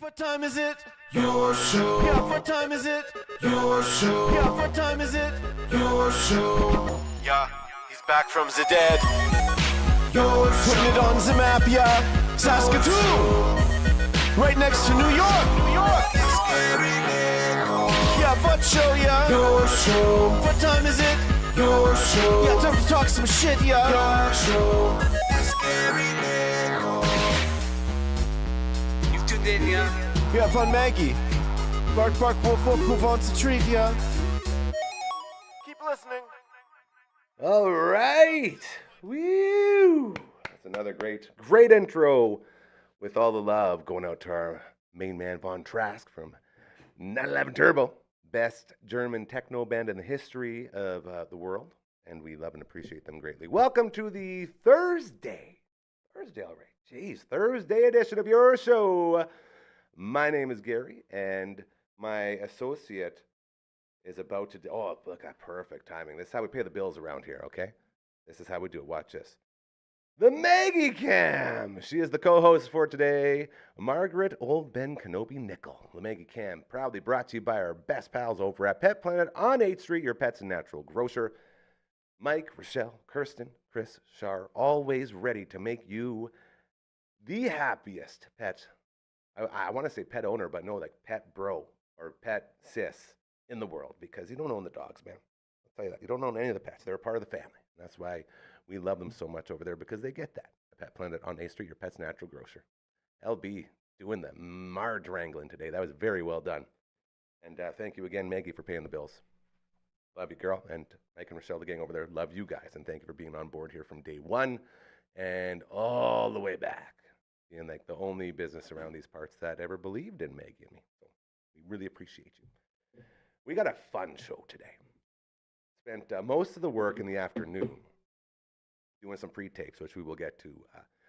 What time is it? Your show. Yeah, what time is it? Your show. Yeah, what time is it? Your show. Yeah, he's back from the dead. Your show. Putting it on the map, yeah. Saskatoon. Right next to New York. New York. Yeah, what show, yeah. Your show. What time is it? Your show. Yeah, time to talk some shit, yeah. Your show. You've tuned in, yeah. Yeah, fun Maggie. Bark, bark, wolf, wolf, move on to treat, yeah. Keep listening. All right. Woo. That's another great intro with all the love going out to our main man, Von Trask from 911 Turbo. Best German techno band in the history of the world. And we love and appreciate them greatly. Welcome to the Thursday already. Jeez, Thursday edition of your show. My name is Gary, and my associate is about to do... Oh, look at perfect timing. This is how we pay the bills around here, okay? This is how we do it. Watch this. The Maggie Cam. She is the co-host for today, Margaret Old Ben Kenobi Nickel. The Maggie Cam, proudly brought to you by our best pals over at Pet Planet on 8th Street, your pets and natural grocer. Mike, Rochelle, Kirsten, Chris, Shar, always ready to make you the happiest pet. I want to say pet owner, but no, like pet bro or pet sis in the world, because you don't own the dogs, man. I'll tell you that. You don't own any of the pets. They're a part of the family. And that's why we love them so much over there, because they get that. Pet Planet on 8th Street, your pet's natural grocer. LB doing the Marge wrangling today. That was very well done. And thank you again, Maggie, for paying the bills. Love you, girl. And Mike and Rochelle, the gang over there, love you guys. And thank you for being on board here from day one and all the way back. Being like the only business around these parts that ever believed in Maggie and me. So we really appreciate you. We got a fun show today. Spent most of the work in the afternoon doing some pre-tapes, which we will get to.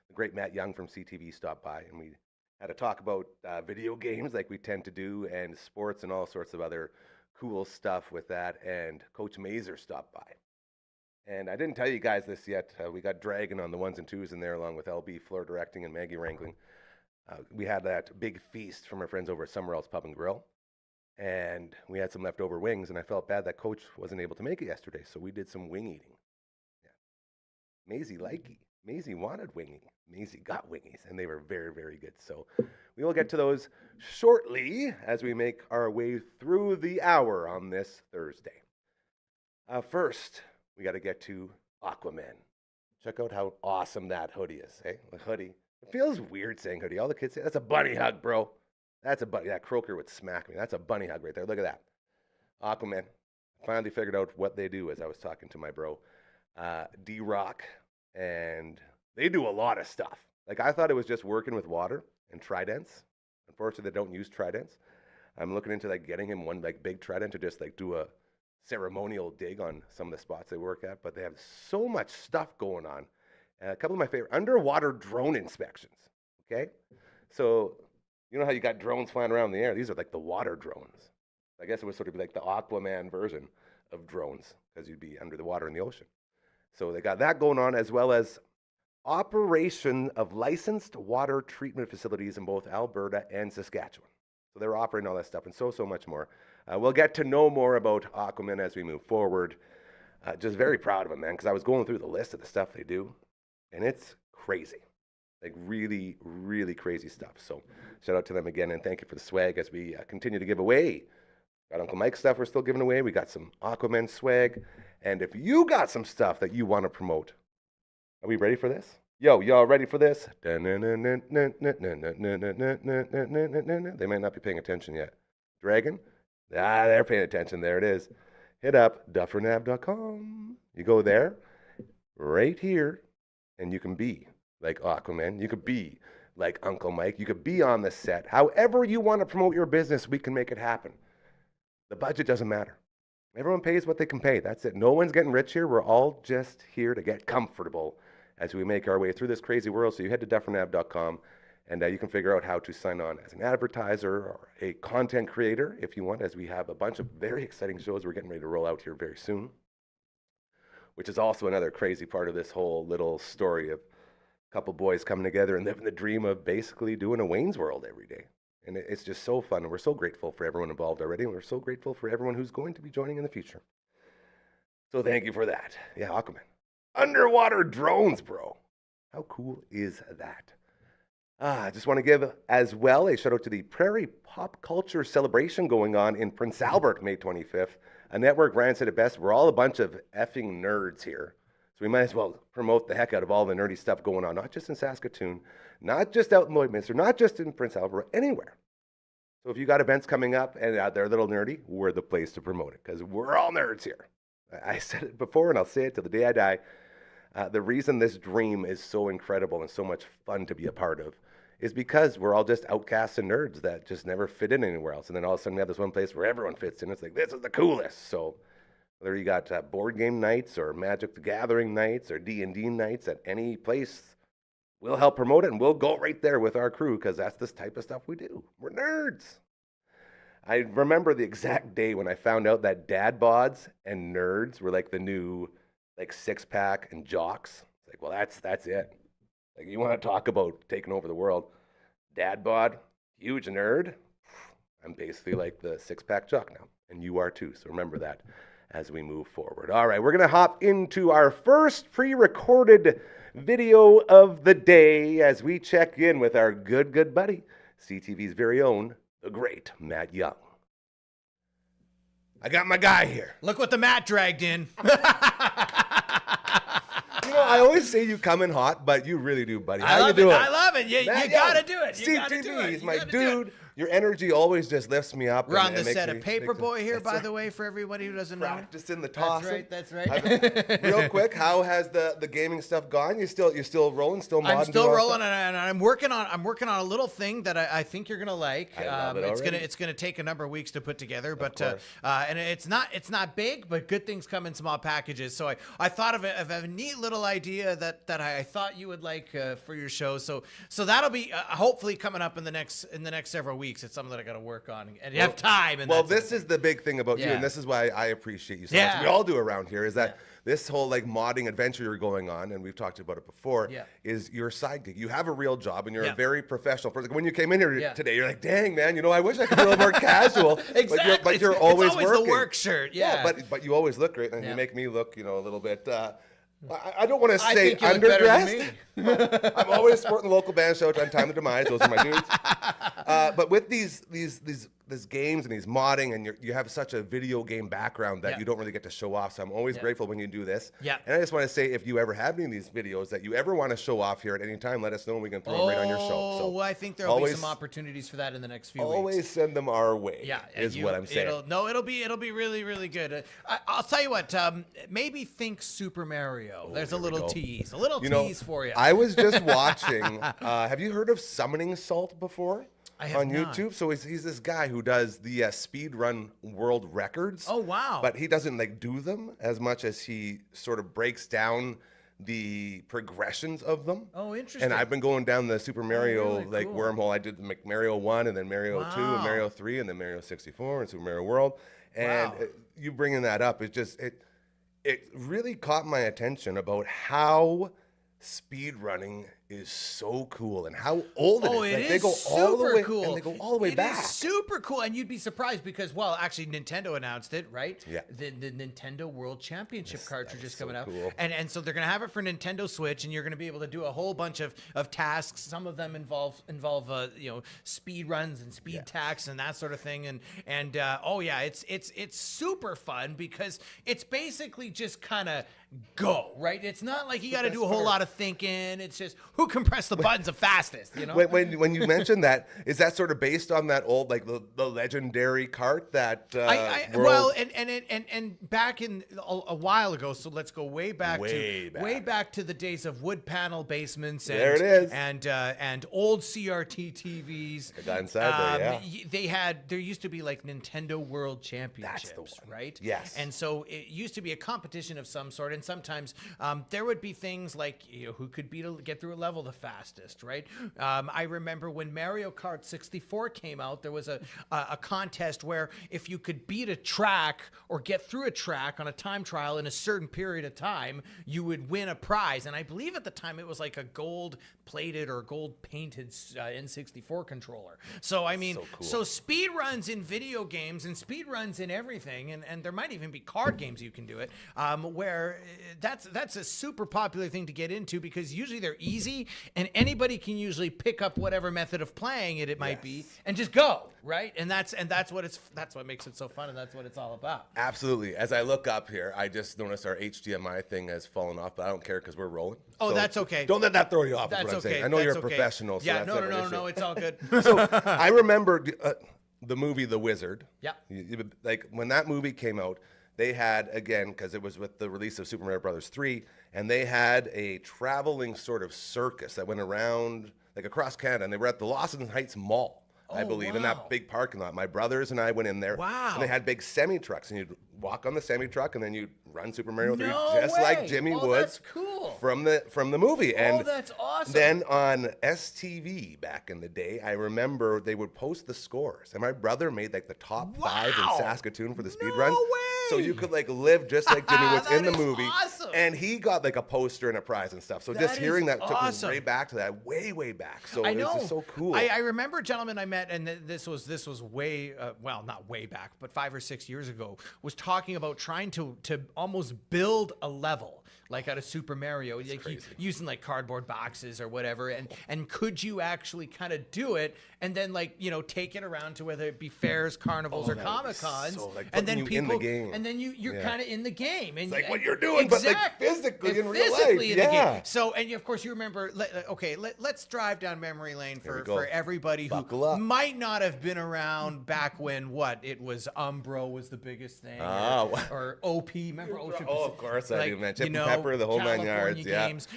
The great Matt Young from CTV stopped by, and we had to talk about video games like we tend to do, and sports and all sorts of other cool stuff with that. And Coach Mazer stopped by. And I didn't tell you guys this yet. We got Dragon on the ones and twos in there, along with LB floor directing and Maggie wrangling. We had that big feast from our friends over at Summerall's Pub and Grill. And we had some leftover wings, and I felt bad that Coach wasn't able to make it yesterday, so we did some wing eating. Yeah. Maisie likey. Maisie wanted wingy. Maisie got wingies, and they were very, very good. So we will get to those shortly as we make our way through the hour on this Thursday. First, we got to get to Aquaman. Check out how awesome that hoodie is, hey? The hoodie. It feels weird saying hoodie. All the kids say, that's a bunny hug, bro. That's a bunny. That croaker would smack me. That's a bunny hug right there. Look at that. Aquaman. Finally figured out what they do as I was talking to my bro, D-Rock. And they do a lot of stuff. Like, I thought it was just working with water and tridents. Unfortunately, they don't use tridents. I'm looking into, like, getting him one, like, big trident to just, like, do a ceremonial dig on some of the spots they work at, but they have so much stuff going on. A couple of my favorite underwater drone inspections. Okay, so you know how you got drones flying around in the air? These are like the water drones. I guess it would sort of be like the Aquaman version of drones, because you'd be under the water in the ocean. So they got that going on, as well as operation of licensed water treatment facilities in both Alberta and Saskatchewan. So they're operating all that stuff and so much more. We'll get to know more about Aquaman as we move forward. Just very proud of him, man, because I was going through the list of the stuff they do, and it's crazy. Like, really, really crazy stuff. So shout out to them again, and thank you for the swag as we continue to give away. Got Uncle Mike stuff we're still giving away. We got some Aquaman swag. And if you got some stuff that you want to promote, are we ready for this? Yo, y'all ready for this? They might not be paying attention yet. Dragon? They're paying attention. There it is. Hit up dufferinave.com. You go there, right here, and you can be like Aquaman. You could be like Uncle Mike. You could be on the set. However you want to promote your business, we can make it happen. The budget doesn't matter. Everyone pays what they can pay. That's it. No one's getting rich here. We're all just here to get comfortable as we make our way through this crazy world. So you head to dufferinave.com, and you can figure out how to sign on as an advertiser or a content creator if you want, as we have a bunch of very exciting shows we're getting ready to roll out here very soon, which is also another crazy part of this whole little story of a couple boys coming together and living the dream of basically doing a Wayne's World every day. And it's just so fun. And we're so grateful for everyone involved already. And we're so grateful for everyone who's going to be joining in the future. So thank you for that. Yeah, Aquaman. Underwater drones, bro. How cool is that? I just want to give as well a shout out to the Prairie Pop Culture Celebration going on in Prince Albert, May 25th. A network ran said it best, we're all a bunch of effing nerds here. So we might as well promote the heck out of all the nerdy stuff going on, not just in Saskatoon, not just out in Lloydminster, not just in Prince Albert, anywhere. So if you got events coming up and they're a little nerdy, we're the place to promote it because we're all nerds here. I said it before and I'll say it till the day I die. The reason this dream is so incredible and so much fun to be a part of is because we're all just outcasts and nerds that just never fit in anywhere else. And then all of a sudden we have this one place where everyone fits in. It's like, this is the coolest. So whether you got board game nights or Magic the Gathering nights or D&D nights at any place, we'll help promote it and we'll go right there with our crew because that's this type of stuff we do. We're nerds. I remember the exact day when I found out that dad bods and nerds were like the new like six-pack and jocks. It's like, well, that's it. Like, you want to talk about taking over the world. Dad bod, huge nerd. I'm basically like the six-pack jock now, and you are too. So remember that as we move forward. All right, we're going to hop into our first pre-recorded video of the day as we check in with our good buddy, CTV's very own, the great Matt Young. I got my guy here. Look what the Matt dragged in. You know, I always say you come in hot, but you really do, buddy. How you doing? I love it. You got to do it. CTV, he's my dude. Your energy always just lifts me up. We're on the set of Paperboy here, by the way, for everybody who doesn't know. Practicing the toss. That's right. Real quick, how has the gaming stuff gone? You still rolling, still modding? I'm still rolling, and I'm working on a little thing that I think you're gonna like. It's gonna take a number of weeks to put together, but and it's not big, but good things come in small packages. So I thought of a neat little idea that I thought you would like for your show. So that'll be hopefully coming up in the next several weeks. It's something that I got to work on, and you have time. And this is the big thing about you, and this is why I appreciate you so much. We all do around here. Is that this whole like modding adventure you're going on, and we've talked about it before. Is your side gig? You have a real job, and you're a very professional person. When you came in here today, you're like, "Dang, man, I wish I could be a little more casual." Exactly. But you're always it's always working. The work shirt. Yeah. But you always look great, and you make me look, a little bit. I don't want to say I think you underdressed. I'm always supporting the local band show on Time of Demise. Those are my dudes. But with these games and these modding, and you have such a video game background that you don't really get to show off. So I'm always grateful when you do this. Yeah. And I just want to say, if you ever have any of these videos that you ever want to show off here at any time, let us know and we can throw them right on your show. So well, I think there'll be some opportunities for that in the next few weeks. Always send them our way. Yeah, is what I'm saying. It'll be really, really good. I'll tell you what. Maybe think Super Mario. There's a little tease, tease for you. I was just watching. Have you heard of Summoning Salt before? I have on not. YouTube. So he's this guy who does the speed run world records. Oh, wow. But he doesn't do them as much as he sort of breaks down the progressions of them. Oh, interesting. And I've been going down the Super Mario really cool. wormhole. I did the Mario 1 and then Mario 2 and Mario 3 and then Mario 64 and Super Mario World. And you bringing that up, it really caught my attention about how speed running is so cool and how old it is. It is they go all the way cool. And they go all the way back. It is super cool, and you'd be surprised because, actually, Nintendo announced it, right? Yeah. The Nintendo World Championship cartridge is coming out, cool. and so they're gonna have it for Nintendo Switch, and you're gonna be able to do a whole bunch of tasks. Some of them involve speed runs and speed tacks and that sort of thing, and it's super fun because it's basically just kind of go, right? It's not like you got to do a whole lot of thinking. It's just who can press the buttons the fastest, When you mentioned that, is that sort of based on that old the legendary cart that and back in a while ago, so let's go way back to the days of wood panel basements and there it is. And old CRT TVs. I got inside there, there used to be like Nintendo World Championships, right? Yes. And so it used to be a competition of some sort, and sometimes there would be things like who could get through a level the fastest, right? I remember when Mario Kart 64 came out, there was a contest where if you could beat a track or get through a track on a time trial in a certain period of time, you would win a prize. And I believe at the time it was like a gold-plated or gold-painted N64 controller. So, I mean, so speed runs in video games and speed runs in everything, and there might even be card games you can do it, where that's a super popular thing to get into because usually they're easy and anybody can usually pick up whatever method of playing it might be and just go, right? And that's what makes it so fun, and that's what it's all about. Absolutely. As I look up here, I just noticed our HDMI thing has fallen off, but I don't care because we're rolling. Oh, so that's okay. Don't let that throw you off. That's what I'm okay. saying. I know That's you're a okay. professional. So yeah, that's no, it's all good. So I remember the movie The Wizard. Yeah. Like when that movie came out, they had, again, because it was with the release of Super Mario Brothers 3, and they had a traveling sort of circus that went around, like across Canada, and they were at the Lawson Heights Mall, I believe, in that big parking lot. My brothers and I went in there, and they had big semi-trucks, and you'd walk on the semi-truck, and then you'd run Super Mario 3, just like Jimmy Woods from the movie. And that's awesome. Then on STV back in the day, I remember they would post the scores, and my brother made like the top 5 in Saskatoon for the speed runs. So you could like live just like Jimmy Woods in the movie. Awesome. And he got like a poster and a prize and stuff. So just hearing that took awesome. me way back to that, way back. So I know. This is so cool. I remember a gentleman I met, and this was way, well, not way back, but 5 or 6 years ago, was talking about trying to almost build a level like out of Super Mario, like using like cardboard boxes or whatever, and could you actually kind of do it and then like, you know, take it around to whether it be fairs, carnivals, or Comic-Cons, so, like, and then people, in the game. and then you're kind of in the game, and it's like what you're doing, but like physically in real life. In the game. So, and of course you remember. Let's drive down memory lane for everybody who might not have been around back when it was Umbro was the biggest thing, or OP. Remember Ocean Pacific? Oh, of course I do, man. Chip and Pepper, the whole California 9 yards. Games.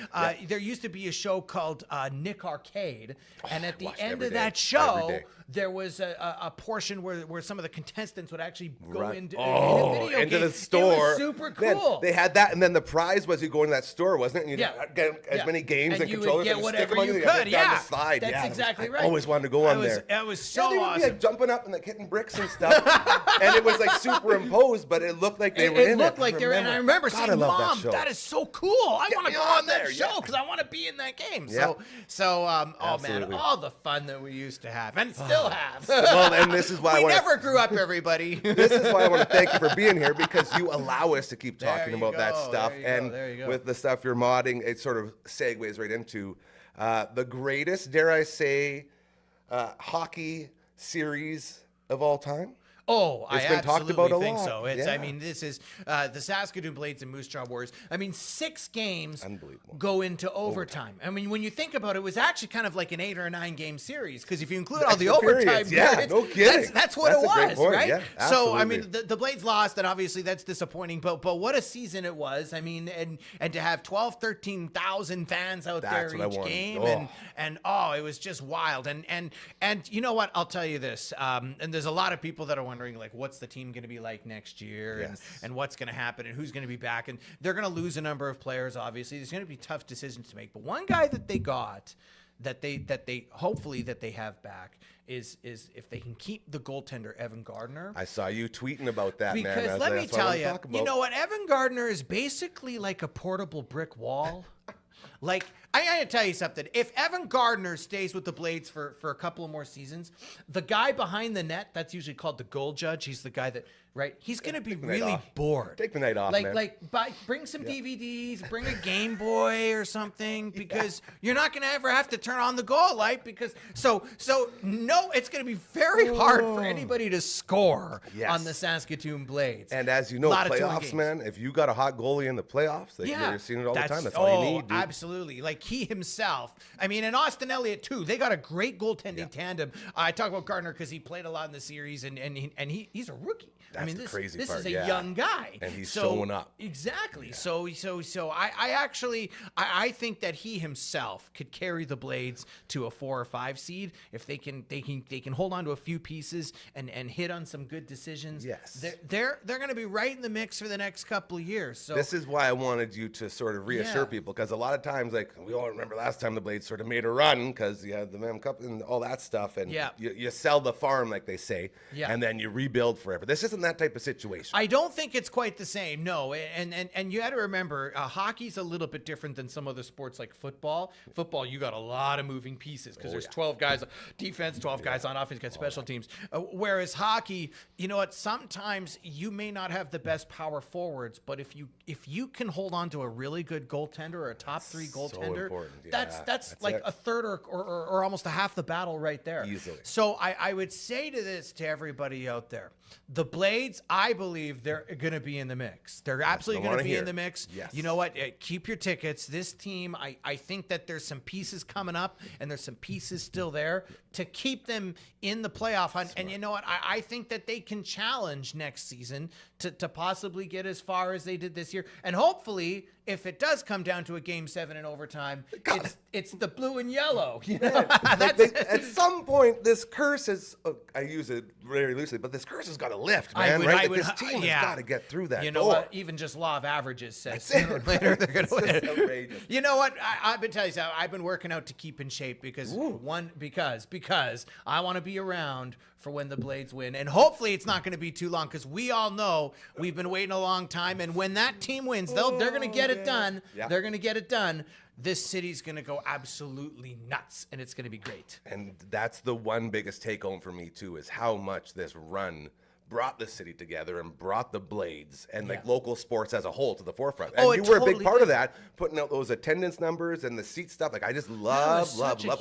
There used to be a show called Nick Arcade, and at the end of that show, there was a portion where some of the contestants would actually go into the store. It was super cool. Man, they had that, and then the prize was you go into that store, wasn't it? And you'd get as many games and controllers and whatever you could. Down the slide. That's exactly right. I always wanted to go on there. It was so they would awesome. be like jumping up and like hitting bricks and stuff, and it was like superimposed, but it looked like they were in it. It looked like they were, and I remember saying, "Mom, that is so cool! I want to go on that show because I want to be in that game." So, oh man, all the fun that we used to have and still have. Well, and this is why we never grew up, everybody. This is why I want to thank you for being here, because you allow us to keep talking about that stuff. And with the stuff you're modding, it sort of segues right into the greatest, dare I say, hockey series of all time. Oh, it's I been talked about a lot. So. I mean, this is the Saskatoon Blades and Moose Jaw Warriors. I mean, 6 games go into overtime. I mean, when you think about it, it was actually kind of like an 8 or a 9 game series, because if you include all the overtime periods, no kidding. That's what it was, right? Yeah, so, I mean, the Blades lost, and obviously that's disappointing, but what a season it was. I mean, and to have 13,000 fans out there each game, and it was just wild. And you know what? I'll tell you this, and there's a lot of people that are wondering, like, what's the team going to be like next year, and what's going to happen, and who's going to be back, and they're going to lose a number of players. Obviously, there's going to be tough decisions to make. But one guy that they got, that they hopefully that they have back is if they can keep the goaltender Evan Gardner. I saw you tweeting about that, because man. Because let me tell you, you know what? Evan Gardner is basically like a portable brick wall. Like, I gotta tell you something. If Evan Gardner stays with the Blades for a couple of more seasons, the guy behind the net, that's usually called the goal judge. He's the guy that, right? He's gonna be really bored. Take the night off, man. Bring some DVDs, bring a Game Boy or something, because you're not gonna ever have to turn on the goal light, because no, it's gonna be very hard for anybody to score on the Saskatoon Blades. And as you know, playoffs, man, if you got a hot goalie in the playoffs, you're seeing it all the time. That's all you need, dude. Absolutely. Like he himself. I mean, and Austin Elliott too. They got a great goaltending tandem. I talk about Gardner because he played a lot in the series, and he's a rookie. That's the crazy this part. Is a young guy, and he's showing up. Exactly. Yeah. So I actually think that he himself could carry the Blades to a 4 or 5 seed if they can hold on to a few pieces and hit on some good decisions. Yes. They're going to be right in the mix for the next couple of years. So this is why I wanted you to sort of reassure people, because a lot of times times, like we all remember last time the Blades sort of made a run because you had the Mem Cup and all that stuff, and you sell the farm, like they say, and then you rebuild forever. This isn't that type of situation. I don't think it's quite the same, no. And you got to remember, hockey's a little bit different than some other sports like football. Football, you got a lot of moving pieces because there's 12 guys on defense, 12 guys on offense, got special teams. Whereas hockey, you know what? Sometimes you may not have the best power forwards, but if you can hold on to a really good goaltender or a top 3 goaltender, that's like a third or almost a half the battle right there. Easily. So I would say to everybody out there, the Blades, I believe they're going to be in the mix. They're absolutely going to be in the mix. Yes. You know what? Keep your tickets. This team, I think that there's some pieces coming up and there's some pieces still there to keep them in the playoff hunt. And you know what? I think that they can challenge next season to possibly get as far as they did this year. And hopefully, if it does come down to a Game 7 in overtime, it's the blue and yellow. You know? At some point, this curse is, I use it very loosely, but this curse has got to lift, man, right? This team has got to get through that. You know what? Even just law of averages says sooner or later they're going to win. You know what? I've been telling you, I've been working out to keep in shape because because I want to be around for when the Blades win. And hopefully it's not going to be too long because we all know we've been waiting a long time. And when that team wins, they're going to get it done. Yeah. They're going to get it done. This city's going to go absolutely nuts, and it's going to be great. And that's the one biggest take home for me, too, is how much this run brought the city together and brought the Blades and like local sports as a whole to the forefront. And you were a big part of that, putting out those attendance numbers and the seat stuff. Like I just love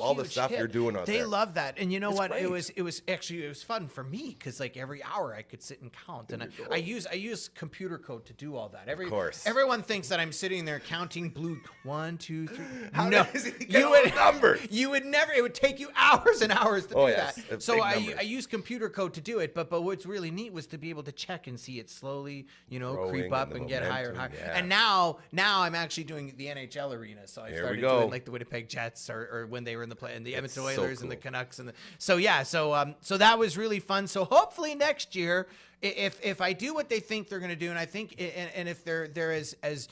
all the stuff you're doing out there. They love that. And you know what? Great. It was fun for me because like every hour I could sit and count. And I use computer code to do all that. Of course. Everyone thinks that I'm sitting there counting blue 1, 2, 3. How does he get all the numbers? You would never. It would take you hours and hours to do that. So I use computer code to do it. But what's really neat was to be able to check and see it slowly, creep up and get higher and higher. Yeah. And now I'm actually doing the NHL arena. So I started doing like the Winnipeg Jets or when they were in the play and the Edmonton Oilers and the Canucks so that was really fun. So hopefully next year, if I do what they think they're going to do, and I think, and if they're as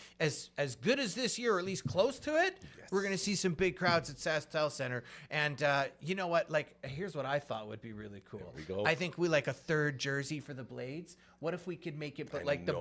good as this year, or at least close to it, we're going to see some big crowds at Saskatoon Center. And you know what? Like, here's what I thought would be really cool. There we go. I think we like a third jersey for the Blades. What if we could make it like the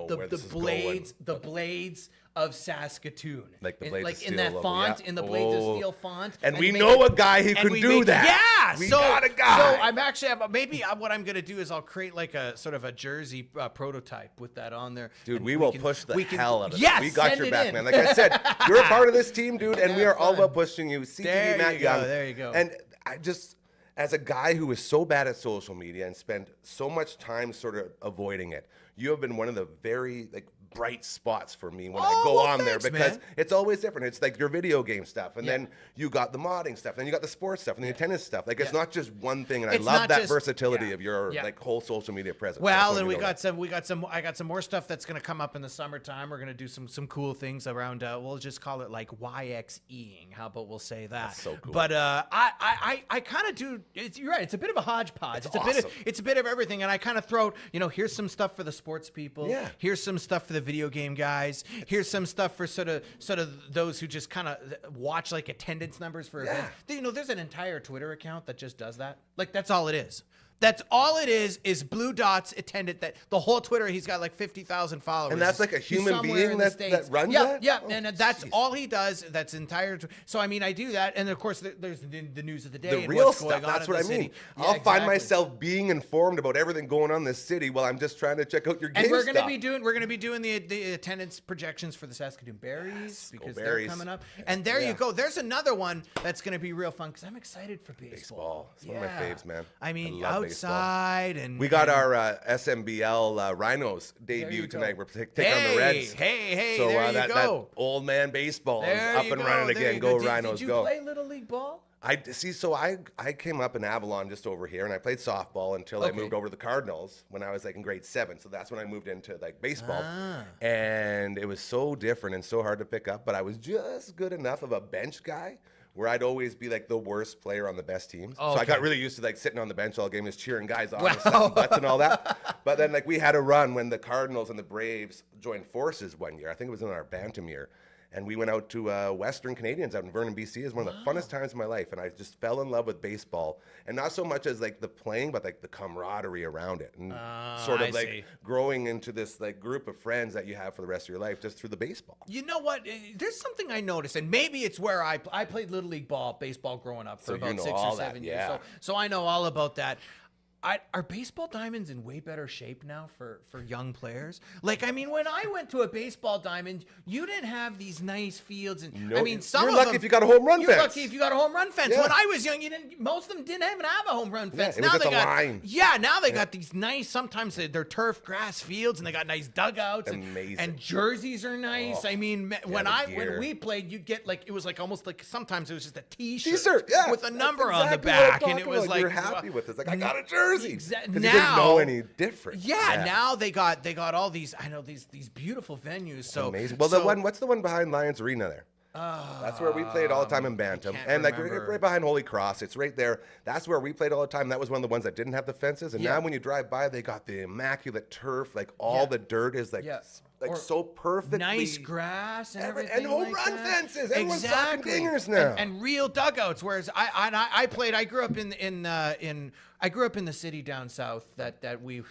Blades of Saskatoon, like the Blades like of Steel in that font, in the Blades of Steel font, and we know a guy who can do that. Yeah, we got a guy. So I'm actually what I'm gonna do is I'll create like a sort of a jersey prototype with that on there. Dude, we will push the hell out of it. Yes, we got your back, man. Like I said, you're a part of this team, dude, and we are all about pushing you. There Matt you go. Young. There you go. And I just, as a guy who is so bad at social media and spent so much time sort of avoiding it, you have been one of the very bright spots for me when I go on there because it's always different. It's like your video game stuff, and then you got the modding stuff, then you got the sports stuff, and the tennis stuff. Like it's not just one thing, and I love that versatility of your whole social media presence. Well, and I got some more stuff that's going to come up in the summertime. We're going to do some cool things around. We'll just call it like YXEing. How about we'll say that? That's so cool. But I kind of do. You're right. It's a bit of a hodgepodge. It's a bit of everything, and I kind of throw. Here's some stuff for the sports people. Yeah. Here's some stuff for the video game guys. Here's some stuff for sort of those who just kind of watch like attendance numbers for events. There's an entire Twitter account that just does that. Like that's all it is. That's all it is blue dots attendant. That the whole Twitter, he's got like 50,000 followers. And that's like a human being that runs that? Yeah, and that's all he does. That's entire. So I mean, I do that, and of course, there's the news of the day, the real stuff. That's what I mean. I'll find myself being informed about everything going on in this city while I'm just trying to check out your game. And we're going to be doing the attendance projections for the Saskatoon Berries because they're coming up. And there you go. There's another one that's going to be real fun because I'm excited for baseball. It's one of my faves, man. I mean, outside and we got our SMBL Rhinos debut tonight. We're taking on the Reds. Hey, so there you that old man baseball is up and running again. Go Rhinos, go! Did you play Little League ball? I see. So I came up in Avalon just over here, and I played softball until I moved over to the Cardinals when I was like in grade 7. So that's when I moved into like baseball, and it was so different and so hard to pick up. But I was just good enough of a bench guy where I'd always be like the worst player on the best teams. So I got really used to like sitting on the bench all game, just cheering guys on and stuff, butts and all that. But then like we had a run when the Cardinals and the Braves joined forces one year. I think it was in our Bantam year. And we went out to Western Canadians out in Vernon, BC. It was one of the funnest times of my life. And I just fell in love with baseball. And not so much as like the playing, but like the camaraderie around it. And sort of growing into this like group of friends that you have for the rest of your life just through the baseball. You know what? There's something I noticed, and maybe it's where I played Little League baseball growing up for about 6 or 7 years. So I know all about that. Are baseball diamonds in way better shape now for young players? Like, I mean, when I went to a baseball diamond, you didn't have these nice fields, and I mean, some you're of lucky them, if you got a home run fence. You're lucky if you got a home run fence. Yeah. When I was young, most of them didn't even have a home run fence. It Now was they just a got line. Yeah, now they got these nice. Sometimes they're turf grass fields, and they got nice dugouts. Amazing. And jerseys are nice. I mean, when gear. we played, you'd get like, it was like almost like sometimes it was just a T-shirt, with a number on the exactly what I'm back, and it talking was about. like You're happy with it. It's like, I got a jersey. Exactly. Because you didn't know any different. Yeah, now they got all these. I know these beautiful venues. So amazing. Well, what's the one behind Lions Arena there? That's where we played all the time in Bantam, and like right behind Holy Cross. It's right there. That's where we played all the time. That was one of the ones that didn't have the fences. And now when you drive by, they got the immaculate turf. Like all the dirt is like so perfectly nice grass and everything, and home like run that. fences. Everyone's talking dingers now, and real dugouts. Whereas I played. I grew up I grew up in the city down south that we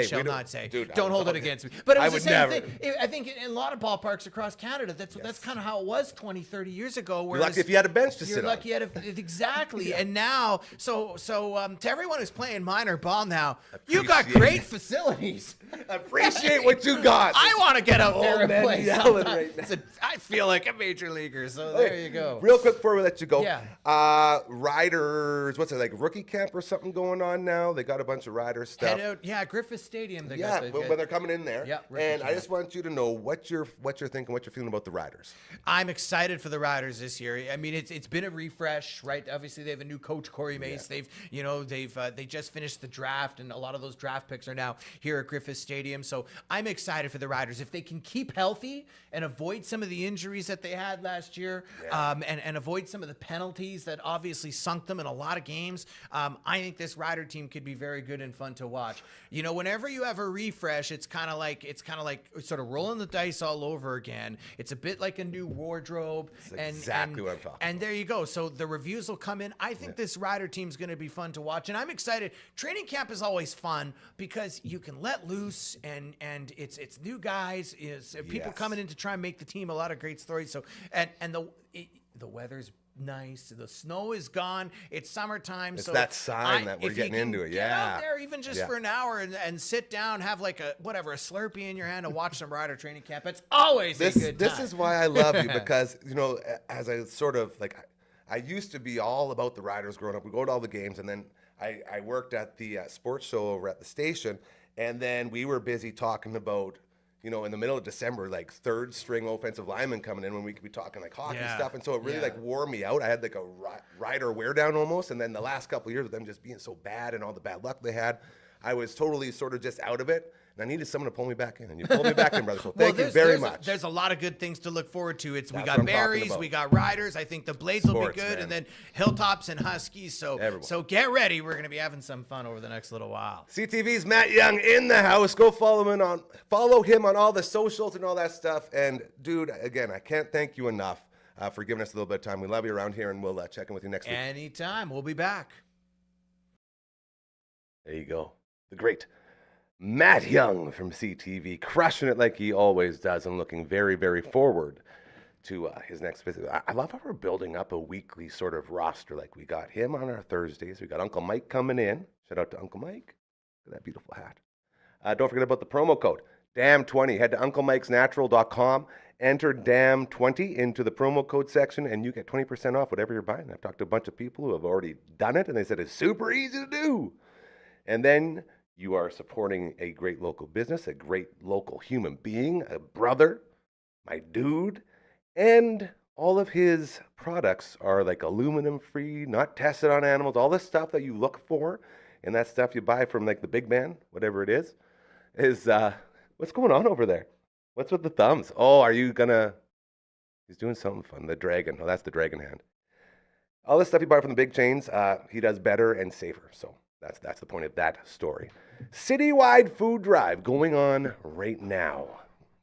shall not say. Dude, don't hold it against me. But it was the same never. thing. I think in a lot of ballparks across Canada, that's kind of how it was 20, 30 years ago. You're lucky if you had a bench to sit on. You're lucky exactly. And now, so to everyone who's playing minor ball now, you got great facilities. Appreciate what you got. I want to get out there and play. Right now. I feel like a major leaguer. So there you go. Real quick before we let you go. Yeah. Riders, what's it, like rookie camp or something going on now? They got a bunch of rider stuff. Head out, Griffith Stadium. When they're coming in there. Yeah, and I just want you to know what you're thinking, what you're feeling about the riders. I'm excited for the Riders this year. I mean, it's been a refresh, right? Obviously, they have a new coach, Corey Mace. They just finished the draft, and a lot of those draft picks are now here at Griffith Stadium. So I'm excited for the Riders. If they can keep healthy and avoid some of the injuries that they had last year, and avoid some of the penalties that obviously sunk them in a lot of games, I think this Rider team could be very good and fun to watch. You know, whenever you have a refresh, it's kind of like sort of rolling the dice all over again. It's a bit like a new wardrobe. That's exactly what I'm talking about. And there you go. So the reviews will come in. I think this Rider team is going to be fun to watch, and I'm excited. Training camp is always fun because you can let loose, and it's new guys, people coming in to try and make the team. A lot of great stories. So and the weather's nice. The snow is gone. It's summertime. It's so that sign that we're getting into it. Get out there even just for an hour and sit down, have like a Slurpee in your hand and watch some Rider training camp. It's always a good time. This is why I love you, because, you know, as I sort of like, I used to be all about the Riders growing up. We go to all the games, and then I worked at the sports show over at the station, and then we were busy talking about, you know, in the middle of December, like third string offensive linemen coming in when we could be talking like hockey stuff. And so it really like wore me out. I had like a Rider wear down almost. And then the last couple of years of them just being so bad and all the bad luck they had, I was totally sort of just out of it. And I needed someone to pull me back in. And you pulled me back in, brother. So thank you very much. There's a lot of good things to look forward to. We got Berries, we got Riders. I think the Blades will be good. Man. And then Hilltops and Huskies. So get ready. We're going to be having some fun over the next little while. CTV's Matt Young in the house. Go follow him on all the socials and all that stuff. And dude, again, I can't thank you enough for giving us a little bit of time. We love you around here, and we'll check in with you next week. Anytime. We'll be back. There you go. The great Matt Young from CTV, crushing it like he always does, and looking very, very forward to his next visit. I love how we're building up a weekly sort of roster. Like, we got him on our Thursdays. We got Uncle Mike coming in. Shout out to Uncle Mike. Look at that beautiful hat. Don't forget about the promo code, DAM20. Head to UncleMike'sNatural.com. Enter DAM20 into the promo code section, and you get 20% off whatever you're buying. I've talked to a bunch of people who have already done it, and they said it's super easy to do. And then you are supporting a great local business, a great local human being, a brother, my dude, and all of his products are like aluminum-free, not tested on animals, all the stuff that you look for, and that stuff you buy from like the big man, whatever it is what's going on over there? What's with the thumbs? Oh, are you gonna, he's doing something fun, the dragon. Oh, that's the dragon hand. All this stuff you buy from the big chains, he does better and safer, so that's the point of that story. Citywide food drive going on right now.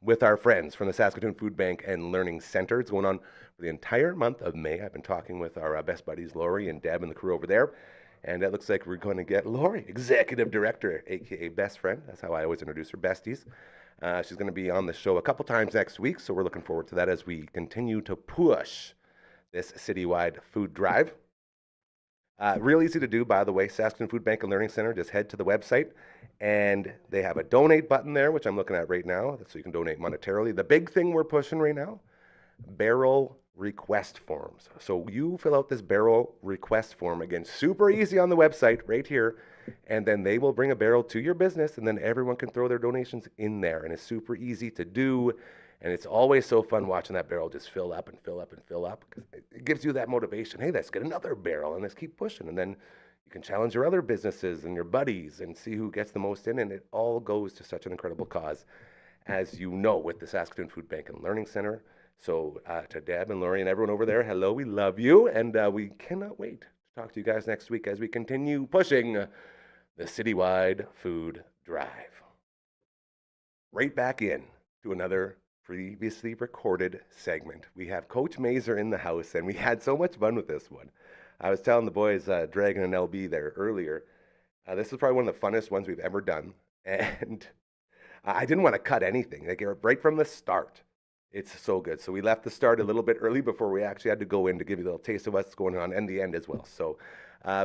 with our friends from the Saskatoon Food Bank and Learning Center. It's going on for the entire month of May. I've been talking with our best buddies, Lori and Deb and the crew over there. And it looks like we're going to get Lori, Executive Director, a.k.a. Best Friend. That's how I always introduce her, besties. She's going to be on the show a couple times next week, so we're looking forward to that as we continue to push this citywide food drive. Real easy to do, by the way. Saskatoon Food Bank and Learning Center. Just head to the website, and they have a donate button there, which I'm looking at right now, so you can donate monetarily. The big thing we're pushing right now, barrel request forms. So you fill out this barrel request form, again, super easy on the website right here, and then they will bring a barrel to your business, and then everyone can throw their donations in there, and it's super easy to do. And it's always so fun watching that barrel just fill up and fill up and fill up. It gives you that motivation. Hey, let's get another barrel and let's keep pushing. And then you can challenge your other businesses and your buddies and see who gets the most in. And it all goes to such an incredible cause, as you know, with the Saskatoon Food Bank and Learning Center. So to Deb and Lori and everyone over there, hello, we love you. And we cannot wait to talk to you guys next week as we continue pushing the citywide food drive. Right back in to another previously recorded segment. We have Coach Mazer in the house, and we had so much fun with this one. I was telling the boys, Dragon and LB there earlier, this is probably one of the funnest ones we've ever done, and I didn't want to cut anything. Like, right from the start, it's so good. So we left the start a little bit early before we actually had to go in to give you a little taste of what's going on, and the end as well. So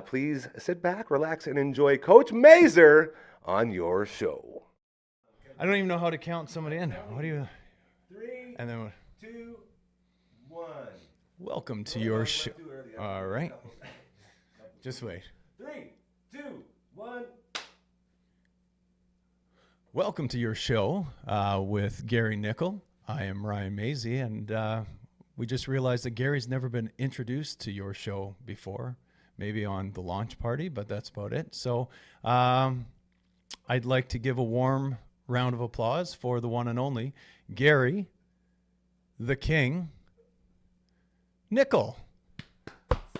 please sit back, relax, and enjoy Coach Mazer on your show. I don't even know how to count somebody in. What do you... 3, And then 2, 1. welcome to your show. All right. Just wait. 3, 2, 1. Welcome to your show with Gary Nickel. I am Ryan Mazie, and we just realized that Gary's never been introduced to your show before, maybe on the launch party, but that's about it. So I'd like to give a warm round of applause for the one and only Gary, the King, Nickel.